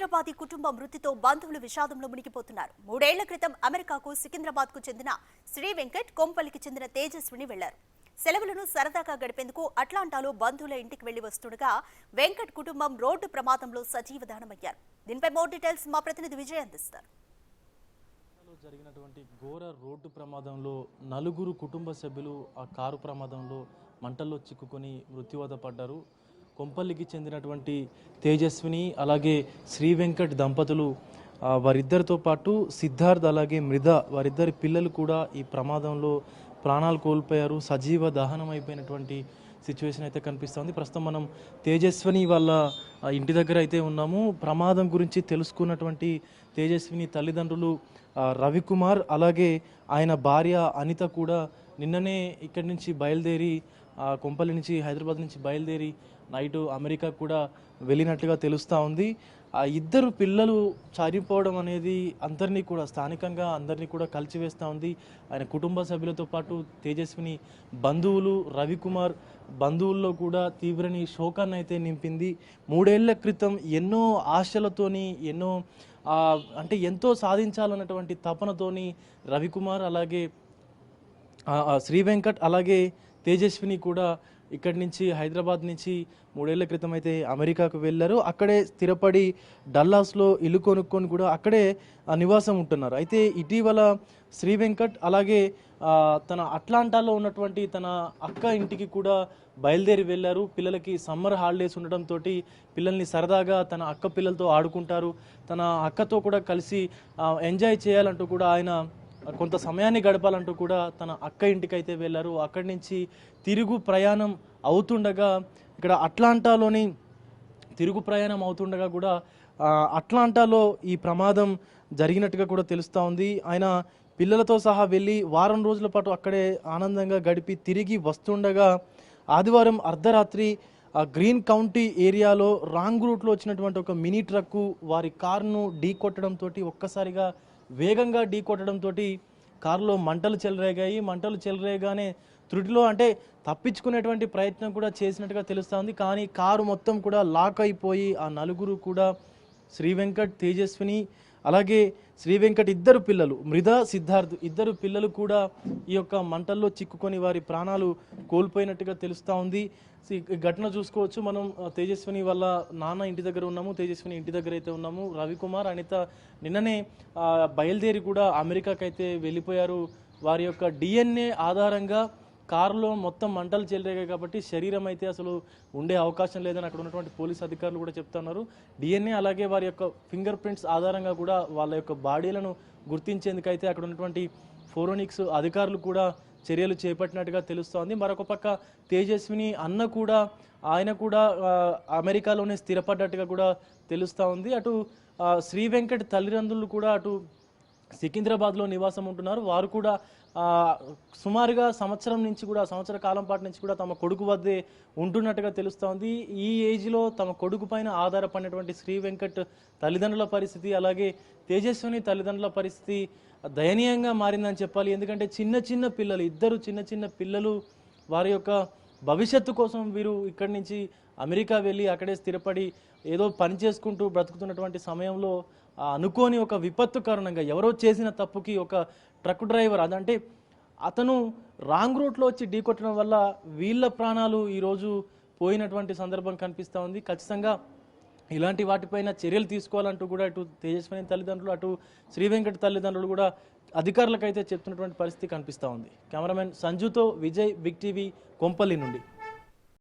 హైదరాబాదీ కుటుంబం మృతితో బంధువులు విషాదంలో మునిగిపోతున్నారు. 3 ఏళ్ల క్రితం అమెరికాకు సికింద్రాబాద్కు చెందిన శ్రీ వెంకట్, కొంపల్లికి చెందిన తేజస్విని వెళ్లారు. సెలవులను సరదాగా గడిపేందుకు అట్లాంటాలో బంధువుల ఇంటికి వెళ్లి వస్తుండగా వెంకట్ కుటుంబం రోడ్డు ప్రమాదంలో సజీవదహనమయ్యారు. దీనిపై మోర్ డీటెయిల్స్ మా ప్రతినిధి విజయ్ అందిస్తారు. జరిగినటువంటి ఘోర రోడ్డు ప్రమాదంలో నలుగురు కుటుంబ సభ్యులు ఆ కారు ప్రమాదంలో మంటల్లో చిక్కుకొని మృత్యువాత పడ్డారు. కొంపల్లికి చెందినటువంటి తేజస్విని అలాగే శ్రీ వెంకట్ దంపతులు వారిద్దరితో పాటు సిద్ధార్థ్ అలాగే మృద వారిద్దరి పిల్లలు కూడా ఈ ప్రమాదంలో ప్రాణాలు కోల్పోయారు. సజీవ దహనం అయిపోయినటువంటి సిచ్యువేషన్ అయితే కనిపిస్తుంది. ప్రస్తుతం మనం తేజస్విని వాళ్ళ ఇంటి దగ్గర అయితే ఉన్నాము. ప్రమాదం గురించి తెలుసుకున్నటువంటి తేజస్విని తల్లిదండ్రులు రవికుమార్ అలాగే ఆయన భార్య అనిత కూడా నిన్ననే ఇక్కడి నుంచి బయలుదేరి కొంపల్లి నుంచి హైదరాబాద్ నుంచి బయలుదేరి నైటు అమెరికా కూడా వెళ్ళినట్లుగా తెలుస్తూ ఉంది. ఆ ఇద్దరు పిల్లలు చనిపోవడం అనేది అందరినీ కూడా స్థానికంగా అందరినీ కూడా కలిచివేస్తూ ఉంది. ఆయన కుటుంబ సభ్యులతో పాటు తేజస్విని బంధువులు రవికుమార్ బంధువుల్లో కూడా తీవ్రని శోకాన్ని అయితే నింపింది. 3 ఏళ్ల క్రితం ఎన్నో ఆశలతోని ఎంతో సాధించాలన్నటువంటి తపనతోని రవికుమార్ అలాగే శ్రీ వెంకట్ అలాగే తేజస్విని కూడా ఇక్కడి నుంచి హైదరాబాద్ నుంచి 3 ఏళ్ల క్రితం అయితే అమెరికాకు వెళ్ళారు. అక్కడే స్థిరపడి డల్లాస్లో ఇల్లు కొనుక్కొని కూడా అక్కడే నివాసం ఉంటున్నారు. అయితే ఇటీవల శ్రీ వెంకట్ అలాగే తన అట్లాంటాలో ఉన్నటువంటి తన అక్క ఇంటికి కూడా బయలుదేరి వెళ్ళారు. పిల్లలకి సమ్మర్ హాలిడేస్ ఉండడంతో పిల్లల్ని సరదాగా తన అక్క పిల్లలతో ఆడుకుంటారు, తన అక్కతో కూడా కలిసి ఎంజాయ్ చేయాలంటూ కూడా ఆయన కొంత సమయాన్ని గడపాలంటూ కూడా తన అక్క ఇంటికి అయితే వెళ్ళారు. అక్కడి నుంచి తిరుగు ప్రయాణం అవుతుండగా ఇక్కడ అట్లాంటాలోని తిరుగు ప్రయాణం అవుతుండగా కూడా అట్లాంటాలో ఈ ప్రమాదం జరిగినట్టుగా కూడా తెలుస్తూ ఉంది. ఆయన పిల్లలతో సహా వెళ్ళి వారం రోజుల పాటు అక్కడే ఆనందంగా గడిపి తిరిగి వస్తుండగా ఆదివారం అర్ధరాత్రి గ్రీన్ కౌంటీ ఏరియాలో రాంగ్ రూట్లో వచ్చినటువంటి ఒక మినీ ట్రక్కు వారి కారును ఢీ కొట్టడంతో ఒక్కసారిగా వేగంగా ఢీ కొట్టడంతో కారులో మంటలు చెలరేగాయి. మంటలు చెలరేగానే త్రుటిలో తప్పించుకునేటువంటి ప్రయత్నం కూడా చేసినట్టుగా తెలుస్తుంది. కానీ కారు మొత్తం కూడా లాక్ అయిపోయి ఆ నలుగురు కూడా శ్రీ వెంకట్, తేజస్విని అలాగే శ్రీ వెంకట్ ఇద్దరు పిల్లలు మృద, సిద్ధార్థ్ ఇద్దరు పిల్లలు కూడా ఈ యొక్క మంటల్లో చిక్కుకొని వారి ప్రాణాలు కోల్పోయినట్టుగా తెలుస్తూ ఉంది. ఘటన చూసుకోవచ్చు మనం. తేజస్విని వాళ్ళ నాన్న ఇంటి దగ్గర ఉన్నాము, తేజస్విని ఇంటి దగ్గర అయితే ఉన్నాము. రవికుమార్, అనిత నిన్ననే బయలుదేరి కూడా అమెరికాకి అయితే వెళ్ళిపోయారు. వారి యొక్క DNA ఆధారంగా కారులో మొత్తం మంటలు చెలరేగాయి కాబట్టి శరీరం అయితే అసలు ఉండే అవకాశం లేదని అక్కడ ఉన్నటువంటి పోలీస్ అధికారులు కూడా చెప్తున్నారు. DNA అలాగే వారి యొక్క ఫింగర్ ప్రింట్స్ ఆధారంగా కూడా వాళ్ళ యొక్క బాడీలను గుర్తించేందుకైతే అక్కడ ఉన్నటువంటి ఫోరెన్సిక్స్ అధికారులు కూడా చర్యలు చేపట్టినట్టుగా తెలుస్తోంది. మరొక పక్క తేజస్విని అన్న కూడా ఆయన కూడా అమెరికాలోనే స్థిరపడ్డట్టుగా కూడా తెలుస్తూ ఉంది. అటు శ్రీ వెంకట్ తల్లిదండ్రులు కూడా అటు సికింద్రాబాద్లో నివాసం ఉంటున్నారు. వారు కూడా సుమారుగా సంవత్సర కాలం పాటు నుంచి కూడా తమ కొడుకు వద్దే ఉంటున్నట్టుగా తెలుస్తోంది. ఈ ఏజ్లో తమ కొడుకు పైన ఆధారపడినటువంటి శ్రీ వెంకట్ తల్లిదండ్రుల పరిస్థితి అలాగే తేజస్విని తల్లిదండ్రుల పరిస్థితి దయనీయంగా మారిందని చెప్పాలి. ఎందుకంటే ఇద్దరు చిన్న పిల్లలు వారి యొక్క భవిష్యత్తు కోసం వీరు ఇక్కడి నుంచి అమెరికా వెళ్ళి అక్కడే స్థిరపడి ఏదో పని చేసుకుంటూ బ్రతుకుతున్నటువంటి సమయంలో అనుకోని ఒక విపత్తు కారణంగా ఎవరో చేసిన తప్పుకి ఒక ట్రక్ డ్రైవర్ అతను రాంగ్ రూట్లో వచ్చి ఢీకొట్టడం వల్ల వీళ్ళ ప్రాణాలు ఈరోజు పోయినటువంటి సందర్భం కనిపిస్తూ ఉంది. ఖచ్చితంగా ఇలాంటి వాటిపైన చర్యలు తీసుకోవాలంటూ కూడా ఇటు తేజస్విని తల్లిదండ్రులు అటు శ్రీ వెంకట్ తల్లిదండ్రులు కూడా అధికారులకైతే చెప్తున్నటువంటి పరిస్థితి కనిపిస్తూ ఉంది. కెమెరామెన్ సంజుతో విజయ్, బిగ్ టీవీ, కొంపల్లి నుండి.